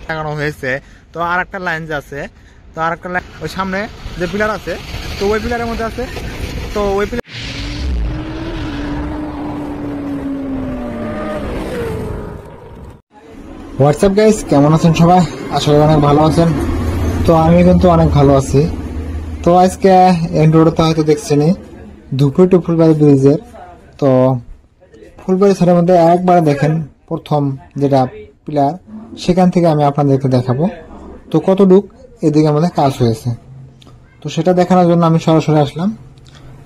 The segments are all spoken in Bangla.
লাগানো হয়েছে। তো আর একটা লাইন যে আছে, তো আর একটা লাইন ওই সামনে যে পিলার আছে, তো ওই পিলারের মধ্যে আছে। তো ওই পিলার হোয়াটসঅ্যাপ গাইস, কেমন আছেন সবাই? আসলে অনেক ভালো আছেন। তো আমি কিন্তু অনেক ভালো আছি। তো আজকে এন্ড্রয়েডে হয়তো দেখছেনই ধুপড়ি টু ফুলবাড়ি ব্রিজের। তো ফুলবাড়ি সাইডের মধ্যে একবার দেখেন প্রথম যেটা পিলার, সেখান থেকে আমি আপনাদেরকে দেখাবো তো কতটুক এদিকে আমাদের কাজ হয়েছে। তো সেটা দেখানোর জন্য আমি সরাসরি আসলাম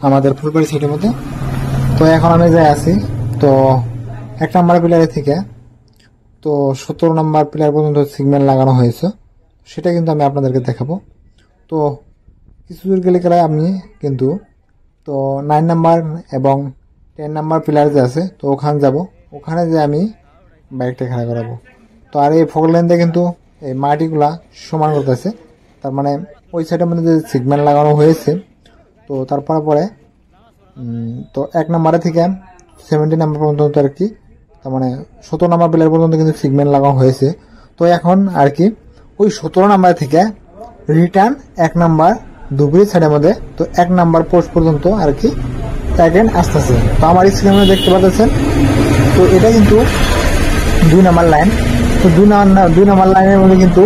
আমাদের ফুলবাড়ি সাইডের মধ্যে। তো এখন আমি যাই আছি তো 1 নম্বর পিলারে থেকে তো 17 নম্বর পিলার পর্যন্ত সিগন্যাল লাগানো হয়েছে, সেটা কিন্তু আমি আপনাদেরকে দেখাবো। তো কিছু দূর গেলে আমি কিন্তু তো 9 নাম্বার এবং 10 নাম্বার পিলার যে আছে, তো ওখানে যাব, ওখানে যে আমি বাইকটা খাড়া করাবো। তো আর এই ফগ লাইন দিয়ে কিন্তু এই মাটিগুলা সমান করতেছে, তার মানে ওই সাইডের মধ্যে যে সিগন্যাল লাগানো হয়েছে। তো তারপরে পরে তো 1 নাম্বারে থেকে 70 নাম্বার পর্যন্ত আর কি, তার মানে 17 নাম্বার পিলার পর্যন্ত কিন্তু সিগন্যাল লাগানো হয়েছে। তো এখন আর কি ওই 17 নাম্বার থেকে রিটার্ন 1 নাম্বার ধুবড়ি সাইডের মধ্যে তো 1 নাম্বার পোস্ট পর্যন্ত আর কি অ্যাগেন আসতেছে। তো আমার স্ক্রিনে দেখতে পাচ্ছেন, তো এটা কিন্তু 2 নাম্বার লাইন। তো 2 নাম্বার লাইনের মধ্যে কিন্তু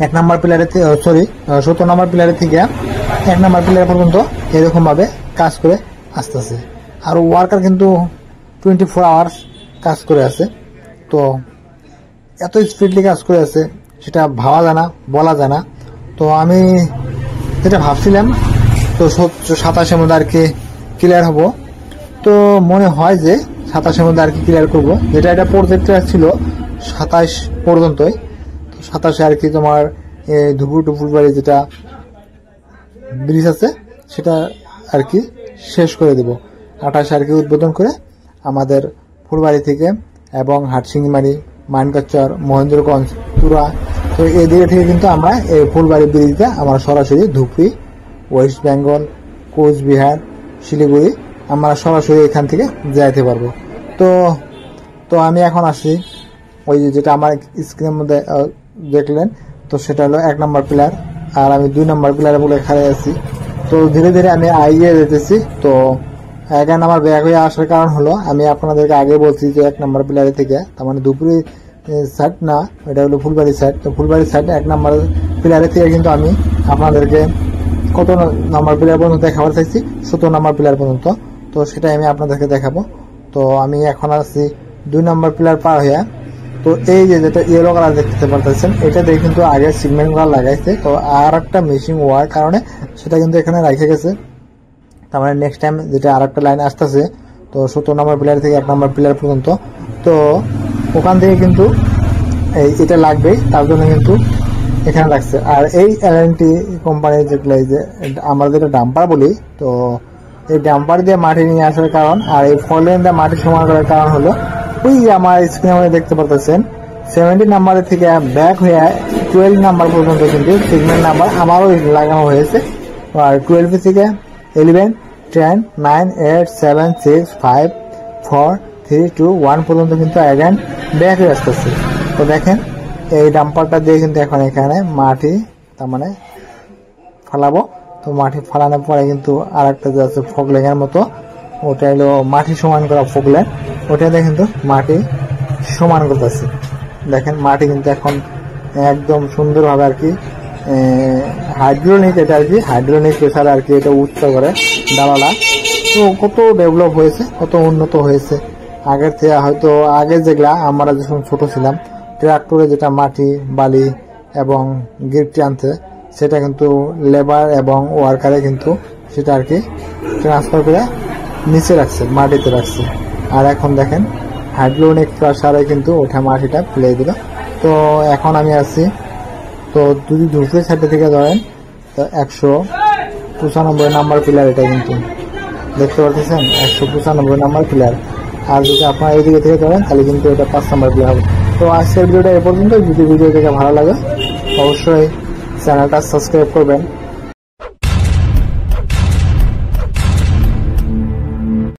1 নাম্বার পিলারে 17 নাম্বার পিলারে থেকে 1 নাম্বার পিলার পর্যন্ত এরকম ভাবে কাজ করে আসতেছে। আর ওয়ার্কার কিন্তু 24 আওয়ার্স কাজ করে আছে। তো এত স্পিডলি কাজ করে আছে সেটা ভাবা যায় না, বলা যায় না। তো আমি যেটা ভাবছিলাম তো 27-এর মধ্যে আর কি ক্লিয়ার হব, তো মনে হয় যে 27-এর মধ্যে আর কি ক্লিয়ার করবো। যেটা এটা প্রজেক্ট ছিল 27 পর্যন্তই। তো 27-এ আর কি তোমার ধুপুর টুপুর বাড়ি যেটা ব্রিজ আছে সেটা আর কি শেষ করে দেব। 28-এ আর কি উদ্বোধন করে আমাদের ফুলবাড়ি থেকে এবং হাটসিংমারি, মানকাচর, মহেন্দ্রগঞ্জ, তুরা, তো এই দিকে থেকে কিন্তু আমরা এই ফুলবাড়ি ব্রিজটা আমরা সরাসরি ধুপড়ি, ওয়েস্ট বেঙ্গল, কোচবিহার, শিলিগুড়ি আমরা সরাসরি এখান থেকে যাইতে পারবো। তো তো আমি এখন আসি ওই যেটা আমার স্ক্রিনের মধ্যে দেখলেন, তো সেটা হলো 1 নম্বর পিলার, আর আমি 2 নম্বর পিলারে বলে খাড়াই আছি। তো ধীরে ধীরে আমি এগিয়ে যেতেছি। তো এখন আমার ব্যাক হয়ে আসার কারণ হলো আমি আপনাদেরকে আগে বলছি যে 1 নম্বর পিলারে থেকে, তার মানে ধুপড়ি সাইড না, এটা হলো ফুলবাড়ি সাইড। তো ফুলবাড়ি সাইড 1 নম্বর পিলারে থেকে কিন্তু আমি আপনাদেরকে কত নম্বর পিলার পর্যন্ত দেখাবার চাইছি, 17 নম্বর পিলার পর্যন্ত। তো সেটাই আমি আপনাদেরকে দেখাবো। তো আমি এখন আছি 2 নম্বর পিলার পার হয়ে। তো এই যে যেটা ইয়েলো কালার দেখতে পাচ্ছেন, এটা দিয়ে কিন্তু আগে সিগন্যাল গুলো লাগাইছে। তো আর একটা মেশিন হওয়ার কারণে সেটা কিন্তু এখানে রেখে গেছে। তার মানে নেক্সট টাইম যেটা আর একটা লাইন আসতেছে, তো 17 নম্বর পিলার থেকে 1 নম্বর পিলার পর্যন্ত, তো ওখান থেকে কিন্তু এটা লাগবেই, তার জন্য কিন্তু এখানে রাখছে। আর এই এলএনটি কোম্পানির যেগুলো যে আমরা যেটা ডাম্পার বলি, তো এই ডাম্পার দিয়ে মাটি নিয়ে আসার কারণ আর এই ফলেন দিয়ে মাটি সমান করার কারণ হলো ওই যে আমার স্ক্রিনে মধ্যে দেখতে পাচ্ছেন 70 নাম্বার থেকে ব্যাক হয়ে 12 নাম্বার পর্যন্ত কিন্তু সিগন্যাল নাম্বার আমারও লাগানো হয়েছে। আর 12 থেকে 11, 10, 9, 8, 7, 6, 5, 4, 3, 2, 1 পর্যন্ত কিন্তু অ্যাগেন ব্যাক হয়ে আসতেছে। তো দেখেন এই ডাম্পারটা দিয়ে কিন্তু এখন এখানে মাটি তার মানে ফালাবো। তো মাটি ফালানোর পরে কিন্তু আর একটা যে আছে ফগলেনের মতো, ওটা হলো মাটি সমান করা ফগলেন, ওটাতে কিন্তু মাটি সমান করতেছে। দেখেন মাটি কিন্তু এখন একদম সুন্দরভাবে আর কি হাইড্রোনিক, এটা আর কি হাইড্রোনিক প্রেসার আর কি এটা উচ্চ করে ডালালা। তো কত ডেভেলপ হয়েছে, কত উন্নত হয়েছে আগের থেকে। হয়তো আগে যেগুলা আমরা যখন ছোট ছিলাম ট্রাক্টরে যেটা মাটি, বালি এবং গিফট আনতে, সেটা কিন্তু লেবার এবং ওয়ার্কারে কিন্তু সেটা আর কি ট্রান্সফার করে নিচে রাখছে, মাটিতে রাখছে। আর এখন দেখেন হাইড্রোনিক প্রেসারে কিন্তু ওঠা মাটিটা ফেলে দিল। তো এখন আমি আছি, তো যদি ধুপড়ি সাইডে থেকে ধরেন তো 195 নাম্বার পিলার, এটা কিন্তু দেখতে পাচ্ছেন 195 নাম্বার পিলার। আর যদি আপনারা এইদিকে থেকে ধরেন তাহলে কিন্তু এটা 5 নাম্বার পিলার হবে। তো আজকের ভিডিওটা এ পর্যন্ত। যদি ভিডিও থেকে ভালো লাগে অবশ্যই চ্যানেলটা সাবস্ক্রাইব করবেন।